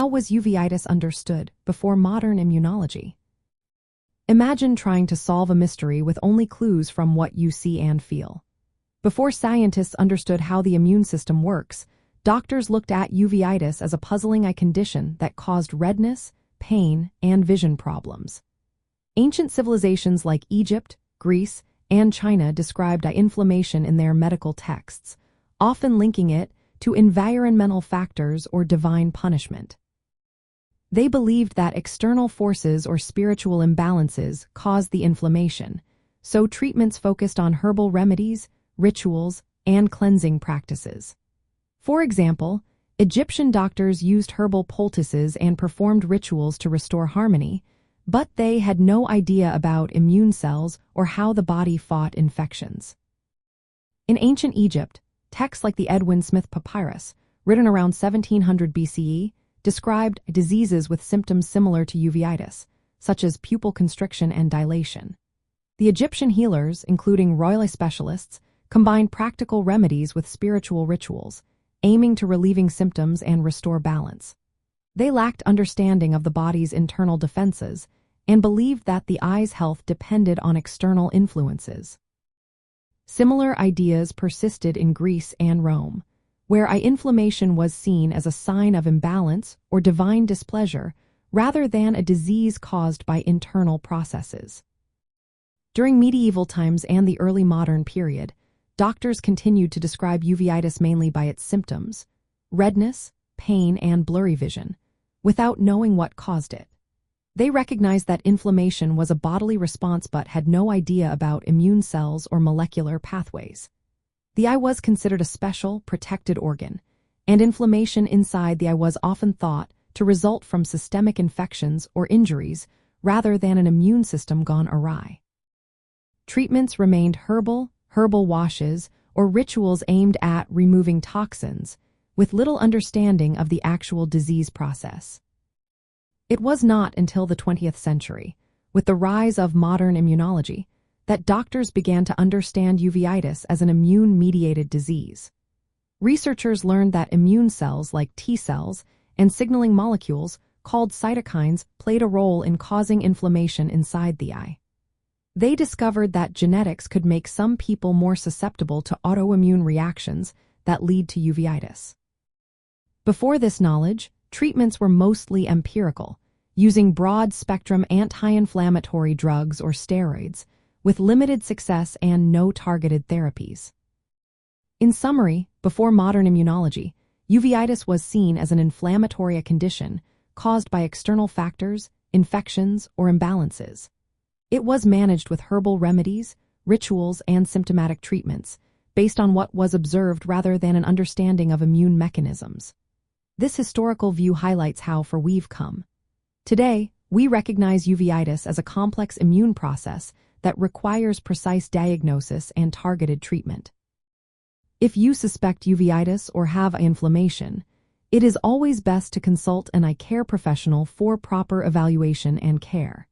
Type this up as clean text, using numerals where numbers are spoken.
How was uveitis understood before modern immunology? Imagine trying to solve a mystery with only clues from what you see and feel. Before scientists understood how the immune system works, doctors looked at uveitis as a puzzling eye condition that caused redness, pain, and vision problems. Ancient civilizations like Egypt, Greece, and China described eye inflammation in their medical texts, often linking it to environmental factors or divine punishment. They believed that external forces or spiritual imbalances caused the inflammation, so treatments focused on herbal remedies, rituals, and cleansing practices. For example, Egyptian doctors used herbal poultices and performed rituals to restore harmony, but they had no idea about immune cells or how the body fought infections. In ancient Egypt, texts like the Edwin Smith Papyrus, written around 1700 BCE, described diseases with symptoms similar to uveitis, such as pupil constriction and dilation. The Egyptian healers, including royal specialists, combined practical remedies with spiritual rituals, aiming to relieving symptoms and restore balance. They lacked understanding of the body's internal defenses and believed that the eye's health depended on external influences. Similar ideas persisted in Greece and Rome, where eye inflammation was seen as a sign of imbalance or divine displeasure rather than a disease caused by internal processes. During medieval times and the early modern period, doctors continued to describe uveitis mainly by its symptoms, redness, pain, and blurry vision, without knowing what caused it. They recognized that inflammation was a bodily response but had no idea about immune cells or molecular pathways. The eye was considered a special, protected organ, and inflammation inside the eye was often thought to result from systemic infections or injuries rather than an immune system gone awry. Treatments remained herbal washes, or rituals aimed at removing toxins, with little understanding of the actual disease process. It was not until the 20th century, with the rise of modern immunology, that doctors began to understand uveitis as an immune-mediated disease. Researchers learned that immune cells like T cells and signaling molecules called cytokines played a role in causing inflammation inside the eye. They discovered that genetics could make some people more susceptible to autoimmune reactions that lead to uveitis. Before this knowledge, treatments were mostly empirical, using broad-spectrum anti-inflammatory drugs or steroids, with limited success and no targeted therapies. In summary, before modern immunology, uveitis was seen as an inflammatory condition caused by external factors, infections, or imbalances. It was managed with herbal remedies, rituals, and symptomatic treatments, based on what was observed rather than an understanding of immune mechanisms. This historical view highlights how far we've come. Today, we recognize uveitis as a complex immune process that requires precise diagnosis and targeted treatment. If you suspect uveitis or have eye inflammation, it is always best to consult an eye care professional for proper evaluation and care.